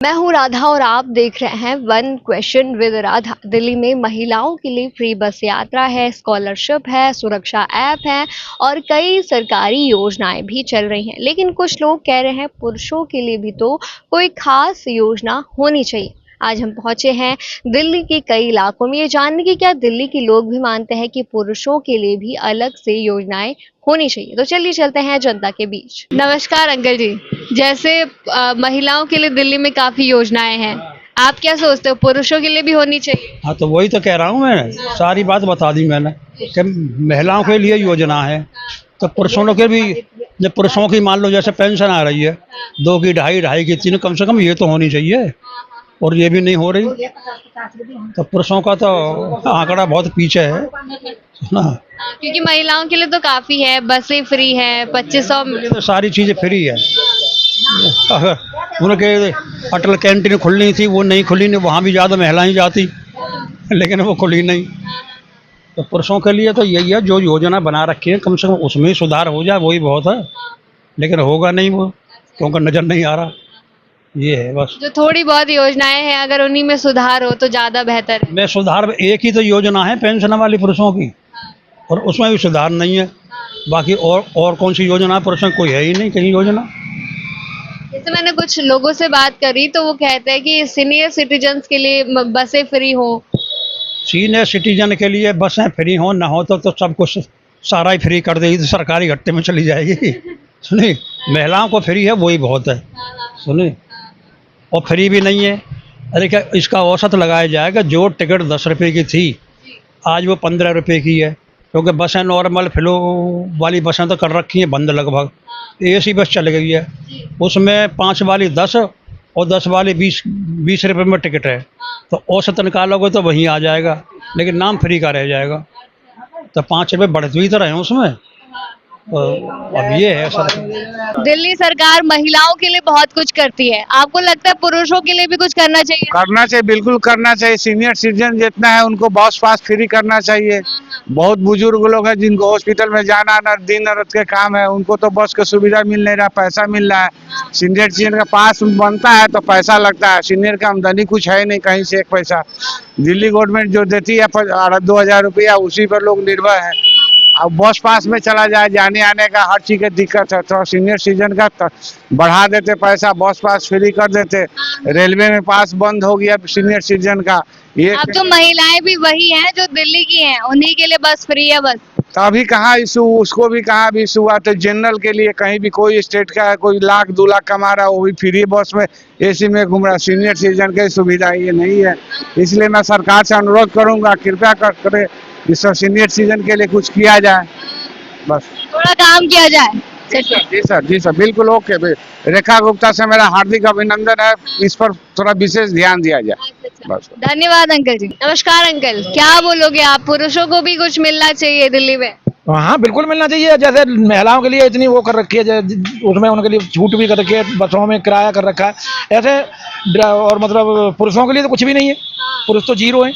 मैं हूँ राधा और आप देख रहे हैं one question with Radha. Delhi में महिलाओं के लिए फ्री बस यात्रा है, स्कॉलरशिप है, सुरक्षा ऐप है और कई सरकारी योजनाएं भी चल रही हैं। लेकिन कुछ लोग कह रहे हैं पुरुषों के लिए भी तो कोई खास योजना होनी चाहिए। आज हम पहुंचे हैं दिल्ली के कई इलाकों में ये जानने की क्या दिल्ली के लोग भी मानते हैं कि पुरुषों के लिए भी अलग से योजनाएं होनी चाहिए। तो चलिए चलते हैं जनता के बीच। नमस्कार अंकल जी। जैसे महिलाओं के लिए दिल्ली में काफी योजनाएं हैं, आप क्या सोचते हो पुरुषों के लिए भी होनी चाहिए? हाँ, तो वही तो कह रहा हूँ मैं। सारी बात बता दी मैंने कि महिलाओं के लिए योजना है, तो पुरुषों के भी। जब पुरुषों की मान लो जैसे पेंशन आ रही है, 2 की, ढाई ढाई की, 3, कम से कम ये तो होनी चाहिए। और ये भी नहीं हो रही, तो पुरुषों का तो आंकड़ा बहुत पीछे है ना। क्योंकि महिलाओं के लिए तो काफी है, बसें फ्री है, 2500। ये तो सारी चीजें फ्री है। अगर उनके अटल कैंटीन खुलनी थी, वो नहीं खुली, नहीं वहाँ भी ज़्यादा महिलाएं जाती, लेकिन वो खुली नहीं। तो पुरुषों के लिए तो यही है, जो योजना बना रखी है कम से कम उसमें ही सुधार हो जाए, वही बहुत है। लेकिन होगा नहीं वो, क्योंकि नज़र नहीं आ रहा। ये है बस। जो थोड़ी बहुत योजनाएं हैं अगर उन्हीं में सुधार हो तो ज्यादा बेहतर है। मैं सुधार एक ही तो योजना है पेंशन वाली पुरुषों की, और उसमें भी सुधार नहीं है। बाकी और कौन सी योजना है पुरुषों की? कोई है ही नहीं कहीं योजना। जैसे मैंने कुछ लोगों से बात करी तो वो कहते हैं कि सीनियर सिटीजन्स के लिए बसें फ्री हो। सीनियर सिटीजन के लिए बसें फ्री हो ना हो तो सब कुछ सारा ही फ्री कर देगी, तो सरकारी घट्टे में चली जाएगी। सुनिए, महिलाओं को फ्री है वही बहुत है। सुनिए, और फ्री भी नहीं है। अरे क्या इसका औसत लगाया जाएगा, जो टिकट 10 रुपये की थी आज वो 15 रुपये की है, क्योंकि बसें नॉर्मल फ्लो वाली बसें तो कर रखी हैं बंद लगभग। एसी बस चल गई है, उसमें 5 वाली 10 और 10 वाली 20 रुपये में टिकट है। तो औसत निकालोगे तो वहीं आ जाएगा, लेकिन नाम फ्री का रह जाएगा। तो 5 रुपये बढ़ते ही तो रहे हैं उसमें। तो अब ये है सर। दिल्ली सरकार महिलाओं के लिए बहुत कुछ करती है, आपको लगता है पुरुषों के लिए भी कुछ करना चाहिए? करना चाहिए, बिल्कुल करना चाहिए। सीनियर सिटीजन जितना है उनको बस पास फ्री करना चाहिए। बहुत बुजुर्ग लोग हैं जिनको हॉस्पिटल में जाना आना दिन रात के काम है, उनको तो बस की सुविधा मिल नहीं रहा, पैसा मिल रहा है। सीनियर सिटीजन का पास बनता है तो पैसा लगता है, सीनियर का आमदनी कुछ है नहीं कहीं से एक पैसा। दिल्ली गवर्नमेंट जो देती है 2,000 रुपया, उसी पर लोग निर्भर है। अब बस पास में चला जाए, जाने आने का हर चीज की दिक्कत है, तो सीनियर सिटीजन का बढ़ा देते पैसा, बस पास फ्री कर देते। रेलवे में पास बंद हो गया सीनियर सिटीजन का। ये अब तो महिलाएं भी वही हैं जो दिल्ली की हैं, उन्हीं के लिए बस फ्री है बस। तो अभी कहाँ इशू, उसको भी कहाँ भी इशू हुआ। तो जनरल के लिए कहीं भी कोई स्टेट का है, कोई लाख 2 लाख कमा रहा है, वो भी फ्री बस में एसी में घूम रहा है। सीनियर सिटीजन की सुविधा ये नहीं है, इसलिए मैं सरकार से अनुरोध करूंगा कृपया करे इस सीनियर सिटीजन के लिए कुछ किया जाए, बस थोड़ा काम किया जाए। जी सर, जी सर, बिल्कुल ओके। रेखा गुप्ता से मेरा हार्दिक अभिनंदन है, इस पर थोड़ा विशेष ध्यान दिया जाए, बस। धन्यवाद अंकल जी। नमस्कार अंकल, क्या बोलोगे आप, पुरुषों को भी कुछ मिलना चाहिए दिल्ली में? हाँ बिल्कुल मिलना चाहिए। जैसे महिलाओं के लिए इतनी वो कर रखी है, उसमें उनके लिए छूट भी कर रखी है, बसों में किराया कर रखा है ऐसे। और मतलब पुरुषों के लिए तो कुछ भी नहीं है, पुरुष तो जीरो है।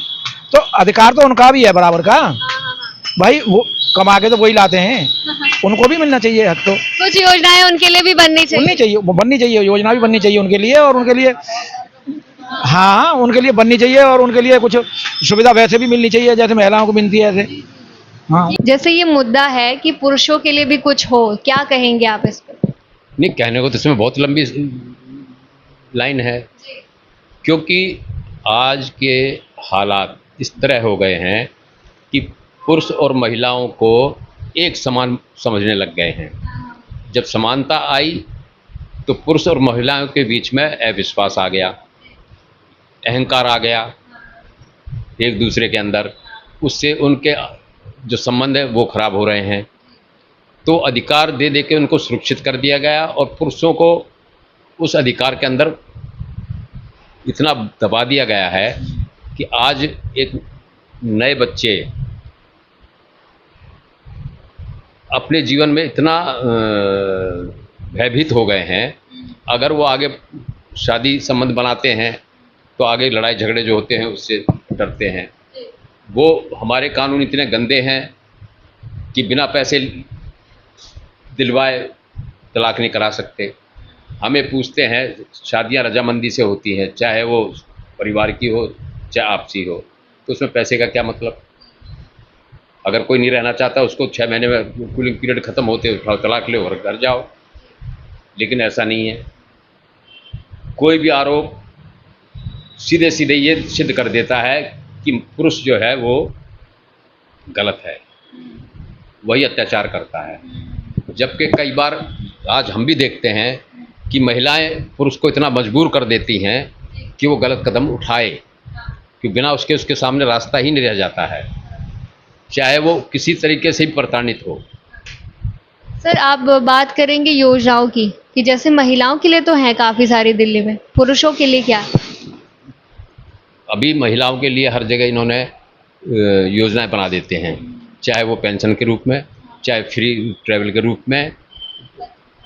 तो अधिकार तो उनका भी है बराबर का भाई, वो कमा के तो वही लाते हैं, उनको भी मिलना चाहिए हक। तो कुछ योजनाएं उनके लिए भी बननी चाहिए। बननी चाहिए, योजना भी बननी चाहिए उनके लिए, और उनके लिए हाँ उनके लिए बननी चाहिए, और उनके लिए कुछ सुविधा वैसे भी मिलनी चाहिए जैसे महिलाओं को मिलती है ऐसे। हाँ, जैसे ये मुद्दा है कि पुरुषों के लिए भी कुछ हो, क्या कहेंगे आप इस पर? नहीं, कहने को तो इसमें बहुत लंबी लाइन है, क्योंकि आज के हालात इस तरह हो गए हैं कि पुरुष और महिलाओं को एक समान समझने लग गए हैं। जब समानता आई तो पुरुष और महिलाओं के बीच में अविश्वास आ गया, अहंकार आ गया एक दूसरे के अंदर, उससे उनके जो संबंध है वो खराब हो रहे हैं। तो अधिकार दे दे के उनको सुरक्षित कर दिया गया, और पुरुषों को उस अधिकार के अंदर इतना दबा दिया गया है कि आज एक नए बच्चे अपने जीवन में इतना भयभीत हो गए हैं, अगर वो आगे शादी संबंध बनाते हैं तो आगे लड़ाई झगड़े जो होते हैं उससे डरते हैं। वो हमारे कानून इतने गंदे हैं कि बिना पैसे दिलवाए तलाक नहीं करा सकते। हमें पूछते हैं, शादियां रजामंदी से होती हैं, चाहे वो परिवार की हो चाहे आपसी हो, तो उसमें पैसे का क्या मतलब। अगर कोई नहीं रहना चाहता उसको 6 महीने में कूलिंग पीरियड ख़त्म होते उठाओ तलाक ले और घर जाओ, लेकिन ऐसा नहीं है। कोई भी आरोप सीधे सीधे ये सिद्ध कर देता है कि पुरुष जो है वो गलत है, वही अत्याचार करता है। जबकि कई बार आज हम भी देखते हैं कि महिलाएं पुरुष को इतना मजबूर कर देती हैं कि वो गलत कदम उठाए, कि बिना उसके सामने रास्ता ही नहीं रह जाता है, चाहे वो किसी तरीके से भी प्रताड़ित हो। सर आप बात करेंगे योजनाओं की कि जैसे महिलाओं के लिए तो हैं काफ़ी सारी दिल्ली में, पुरुषों के लिए क्या है? अभी महिलाओं के लिए हर जगह इन्होंने योजनाएं बना देते हैं, चाहे वो पेंशन के रूप में, चाहे फ्री ट्रैवल के रूप में,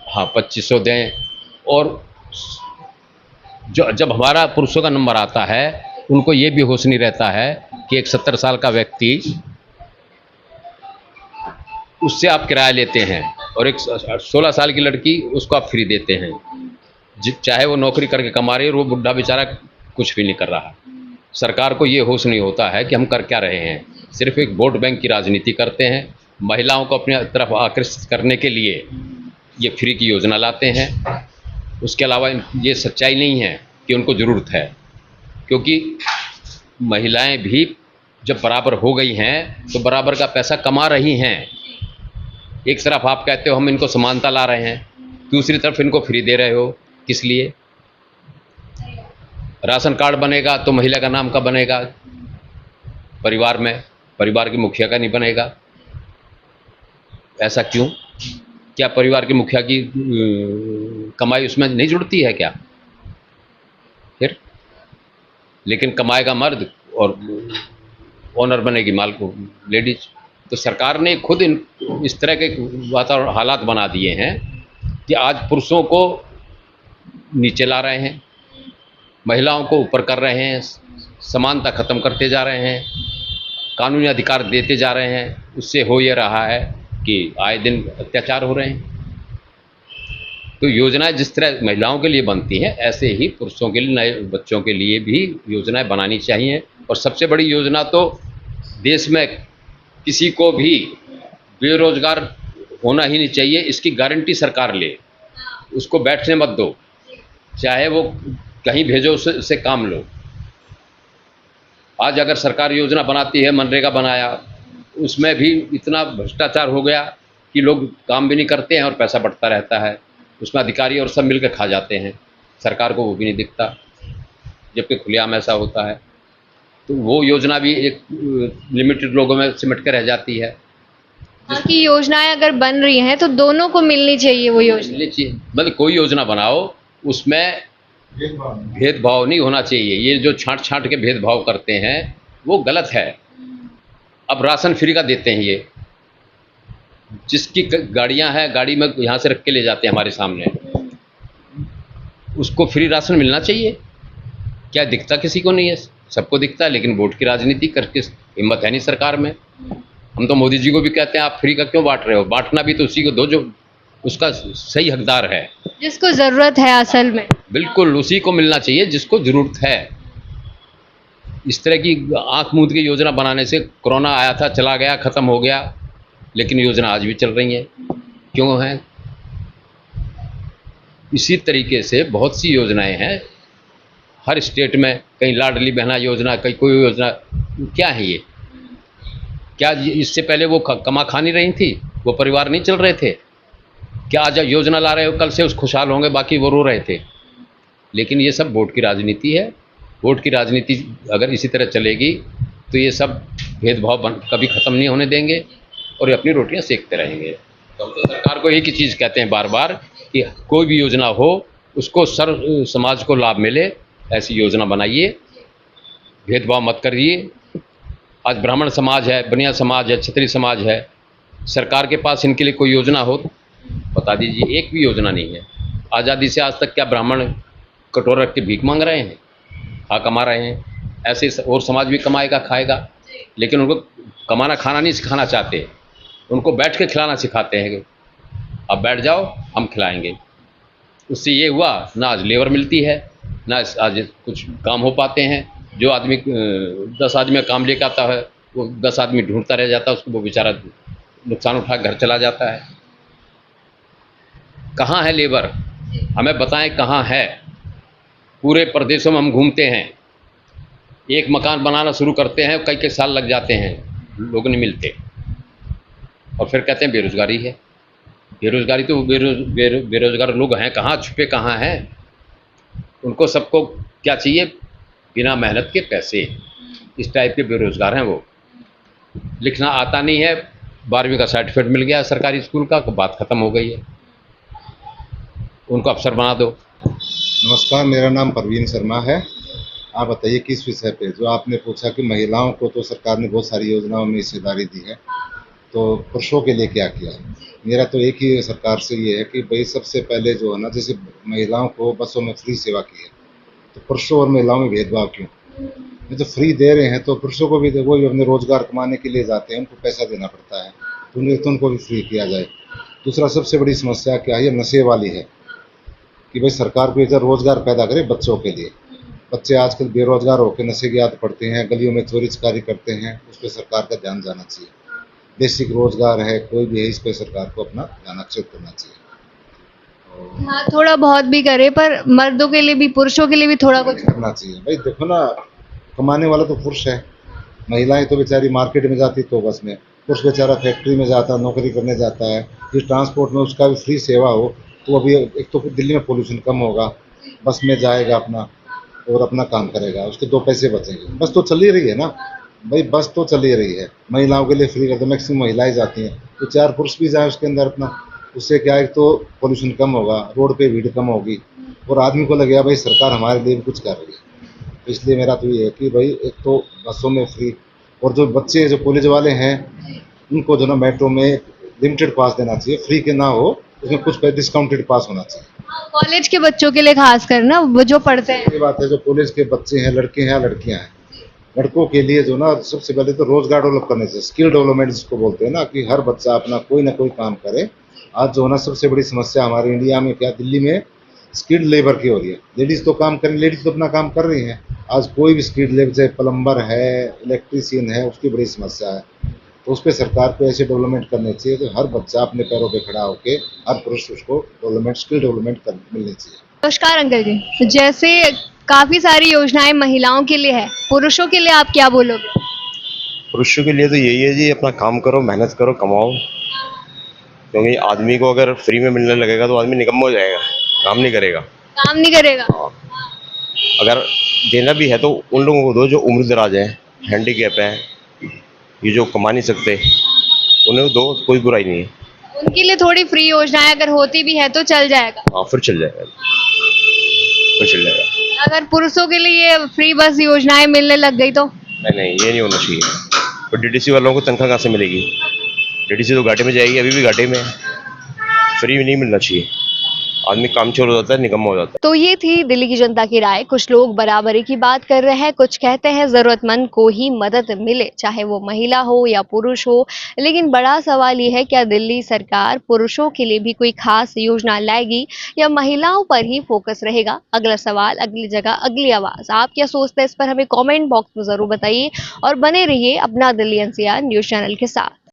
हाँ 2500 दें। और जो जब हमारा पुरुषों का नंबर आता है उनको ये भी होश नहीं रहता है कि एक 70 साल का व्यक्ति, उससे आप किराया लेते हैं और एक 16 साल की लड़की उसको आप फ्री देते हैं, चाहे वो नौकरी करके कमा रही है और वो बुढ़ा बेचारा कुछ भी नहीं कर रहा। सरकार को ये होश नहीं होता है कि हम कर क्या रहे हैं, सिर्फ एक वोट बैंक की राजनीति करते हैं। महिलाओं को अपने तरफ आकर्षित करने के लिए ये फ्री की योजना लाते हैं, उसके अलावा ये सच्चाई नहीं है कि उनको ज़रूरत है, क्योंकि महिलाएं भी जब बराबर हो गई हैं तो बराबर का पैसा कमा रही हैं। एक तरफ आप कहते हो हम इनको समानता ला रहे हैं, दूसरी तरफ इनको फ्री दे रहे हो, किस लिए? राशन कार्ड बनेगा तो महिला का नाम का बनेगा परिवार में, परिवार के मुखिया का नहीं बनेगा। ऐसा क्यों? क्या परिवार के मुखिया की कमाई उसमें नहीं जुड़ती है क्या? फिर लेकिन कमाएगा मर्द और ओनर बनेगी माल को लेडीज। तो सरकार ने खुद इस तरह के वातावरण हालात बना दिए हैं कि आज पुरुषों को नीचे ला रहे हैं, महिलाओं को ऊपर कर रहे हैं, समानता ख़त्म करते जा रहे हैं, कानूनी अधिकार देते जा रहे हैं। उससे हो ये रहा है कि आए दिन अत्याचार हो रहे हैं। तो योजनाएं जिस तरह महिलाओं के लिए बनती हैं ऐसे ही पुरुषों के लिए, नए बच्चों के लिए भी योजनाएं बनानी चाहिए। और सबसे बड़ी योजना तो देश में किसी को भी बेरोजगार होना ही नहीं चाहिए, इसकी गारंटी सरकार ले। उसको बैठने मत दो, चाहे वो कहीं भेजो, उससे काम लो। आज अगर सरकार योजना बनाती है, मनरेगा बनाया, उसमें भी इतना भ्रष्टाचार हो गया कि लोग काम भी नहीं करते हैं और पैसा बढ़ता रहता है, उसमें अधिकारी और सब मिलकर खा जाते हैं, सरकार को वो भी नहीं दिखता, जबकि खुलेआम ऐसा होता है। तो वो योजना भी एक लिमिटेड लोगों में सिमट कर रह जाती है। बाकी योजनाएं अगर बन रही हैं तो दोनों को मिलनी चाहिए वो योजना। मिलनी चाहिए, मतलब कोई योजना बनाओ उसमें भेदभाव नहीं होना चाहिए। ये जो छांट छांट के भेदभाव करते हैं वो गलत है। अब राशन फ्री का देते हैं, ये जिसकी गाड़ियां हैं गाड़ी में यहाँ से रख के ले जाते हैं हमारे सामने, उसको फ्री राशन मिलना चाहिए। क्या दिखता किसी को नहीं है? सबको दिखता है, लेकिन वोट की राजनीति करके हिम्मत है नहीं सरकार में। हम तो मोदी जी को भी कहते हैं आप फ्री का क्यों बांट रहे हो? बांटना भी तो उसी को दो जो उसका सही हकदार है, जिसको ज़रूरत है असल में। बिल्कुल उसी को मिलना चाहिए जिसको ज़रूरत है। इस तरह की आंख मूंद की योजना बनाने से कोरोना आया था, चला गया, ख़त्म हो गया, लेकिन योजना आज भी चल रही है। क्यों है? इसी तरीके से बहुत सी योजनाएं हैं हर स्टेट में, कहीं लाडली बहना योजना, कहीं कोई योजना। क्या है ये? क्या इससे पहले वो कमा खा नहीं रही थी, वो परिवार नहीं चल रहे थे? क्या आज योजना ला रहे हो, कल से उस खुशहाल होंगे, बाकी वो रो रहे थे? लेकिन ये सब वोट की राजनीति है। वोट की राजनीति अगर इसी तरह चलेगी तो ये सब भेदभाव कभी ख़त्म नहीं होने देंगे और ये अपनी रोटियां सेकते रहेंगे। तो हम तो सरकार को एक ही चीज़ कहते हैं बार बार कि कोई भी योजना हो उसको सर्व समाज को लाभ मिले, ऐसी योजना बनाइए, भेदभाव मत करिए। आज ब्राह्मण समाज है, बनिया समाज है, क्षत्रिय समाज है, सरकार के पास इनके लिए कोई योजना हो तो बता दीजिए। एक भी योजना नहीं है। आज़ादी से आज तक क्या ब्राह्मण कटोरा रख के भीख मांग रहे हैं? हाँ, कमा रहे हैं। ऐसे और समाज भी कमाएगा, खाएगा, लेकिन उनको कमाना खाना नहीं सिखाना चाहते, उनको बैठ के खिलाना सिखाते हैं। अब बैठ जाओ, हम खिलाएंगे। उससे ये हुआ ना आज लेबर मिलती है, ना आज कुछ काम हो पाते हैं। जो आदमी 10 आदमी का काम लेकर आता है, वो 10 आदमी ढूंढता रह जाता है, उसको वो बेचारा नुकसान उठा घर चला जाता है। कहाँ है लेबर? हमें बताएं कहाँ है। पूरे प्रदेशों में हम घूमते हैं, एक मकान बनाना शुरू करते हैं, कई कई साल लग जाते हैं, लोग नहीं मिलते, और फिर कहते हैं बेरोजगारी है। बेरोजगारी तो बेरोजगार लोग हैं कहाँ, छुपे कहाँ हैं? उनको सबको क्या चाहिए? बिना मेहनत के पैसे। इस टाइप के बेरोजगार हैं वो। लिखना आता नहीं है, 12वीं का सर्टिफिकेट मिल गया सरकारी स्कूल का, तो बात खत्म हो गई है। उनको अफसर बना दो। नमस्कार, मेरा नाम परवीन शर्मा है। आप बताइए किस विषय पे? जो आपने पूछा कि महिलाओं को तो सरकार ने बहुत सारी योजनाओं में हिस्सेदारी दी है, तो पुरुषों के लिए क्या किया है? मेरा तो एक ही सरकार से ये है कि भाई सबसे पहले जो है ना, जैसे महिलाओं को बसों में फ्री सेवा की है, तो पुरुषों और महिलाओं में भेदभाव क्यों? ये तो फ्री दे रहे हैं तो पुरुषों को भी, वो भी अपने रोजगार कमाने के लिए जाते हैं, उनको पैसा देना पड़ता है, तो उनको भी फ्री किया जाए। दूसरा सबसे बड़ी समस्या क्या है? ये नशे वाली है कि भाई सरकार को इधर रोजगार पैदा करे बच्चों के लिए। बच्चे आजकल बेरोजगार होकर नशे की आदत पड़ते हैं, गलियों में चोरी चकारी करते हैं, उस पर सरकार का ध्यान जाना चाहिए। बेसिक रोजगार है, कोई भी है, इस पर सरकार को अपना ध्यान अक्षित करना चाहिए। हाँ, थोड़ा बहुत भी करे, पर मर्दों के लिए भी, पुरुषों के लिए भी थोड़ा कुछ करना चाहिए भाई। देखो ना, कमाने वाला तो पुरुष है, महिलाएं तो बेचारी मार्केट में जाती तो बस में, पुरुष बेचारा फैक्ट्री में जाता, नौकरी करने जाता है। इस ट्रांसपोर्ट में उसका भी फ्री सेवा हो तो अभी एक तो दिल्ली में पोल्यूशन कम होगा, बस में जाएगा अपना और अपना काम करेगा, उसके 2 पैसे बचेंगे। बस तो चल ही रही है ना भाई, बस तो चल ही रही है। महिलाओं के लिए फ्री कर दो, मैक्सिमम महिलाएं जाती हैं, तो 4 पुरुष भी जाए उसके अंदर अपना, उससे क्या है, तो पोल्यूशन कम होगा, रोड पे भीड़ कम होगी, और आदमी को लगेगा भाई सरकार हमारे लिए भी कुछ कर रही है। तो इसलिए मेरा तो ये है कि भाई एक तो बसों में फ्री, और जो बच्चे जो कॉलेज वाले हैं उनको जो ना मेट्रो में लिमिटेड पास देना चाहिए, फ्री के ना हो, उसमें कुछ डिस्काउंटेड पास होना चाहिए। कॉलेज के बच्चों के लिए खास कर ना, वो जो पढ़ते हैं। ये बात है, जो कॉलेज के बच्चे हैं, लड़के हैं, लड़कियां हैं, लड़कों के लिए जो ना सबसे पहले तो रोजगार डेवलप करने चाहिए, स्किल डेवलपमेंट जिसको बोलते हैं ना, कि हर बच्चा अपना कोई ना कोई काम करे। आज जो है ना सबसे बड़ी समस्या हमारे इंडिया में क्या, दिल्ली में स्किल्ड लेबर की हो रही है। लेडीज़ तो काम करें, लेडीज़ तो अपना काम कर रही हैं, आज कोई भी स्किल्ड लेबर, चाहे प्लम्बर है, इलेक्ट्रीशियन है, उसकी बड़ी समस्या है। तो उस पर सरकार को ऐसे डेवलपमेंट करने चाहिए कि हर बच्चा अपने पैरों पे खड़ा होकर, हर पुरुष उसको डेवलपमेंट, स्किल डेवलपमेंट मिलनी चाहिए। नमस्कार अंकल जी, जैसे काफी सारी योजनाएं महिलाओं के लिए है, पुरुषों के लिए आप क्या बोलोगे? पुरुषों के लिए तो यही है जी, अपना काम करो, मेहनत करो, कमाओ। क्योंकि आदमी को अगर फ्री में मिलने लगेगा तो आदमी निकम्मा हो जाएगा, काम नहीं करेगा। काम नहीं करेगा। अगर देना भी है तो उन लोगों को दो जो उम्र दराज हैं, हैंडीकैप हैं, ये जो कमा नहीं सकते, उन्हें दो, कोई बुराई नहीं है। उनके लिए थोड़ी फ्री योजनाएं अगर होती भी है तो चल जाएगा। हाँ, फिर चल जाएगा, फिर चल जाएगा। अगर पुरुषों के लिए फ्री बस योजनाएं मिलने लग गई तो? नहीं, ये नहीं होना चाहिए। तो डीटीसी वालों को तनख्वाह कहाँ से मिलेगी? डीटीसी तो घाटे में जाएगी, अभी भी घाटे में है। फ्री नहीं मिलना चाहिए, आदमी कामचोर हो जाता है, निकम्मा हो जाता है। तो ये थी दिल्ली की जनता की राय। कुछ लोग बराबरी की बात कर रहे हैं, कुछ कहते हैं जरूरतमंद को ही मदद मिले, चाहे वो महिला हो या पुरुष हो। लेकिन बड़ा सवाल ये है, क्या दिल्ली सरकार पुरुषों के लिए भी कोई खास योजना लाएगी या महिलाओं पर ही फोकस रहेगा? अगला सवाल, अगली जगह, अगली आवाज। आप क्या सोचते हैं इस पर हमें कॉमेंट बॉक्स में जरूर बताइए, और बने रहिए अपना दिल्ली एनसीआर न्यूज चैनल के साथ।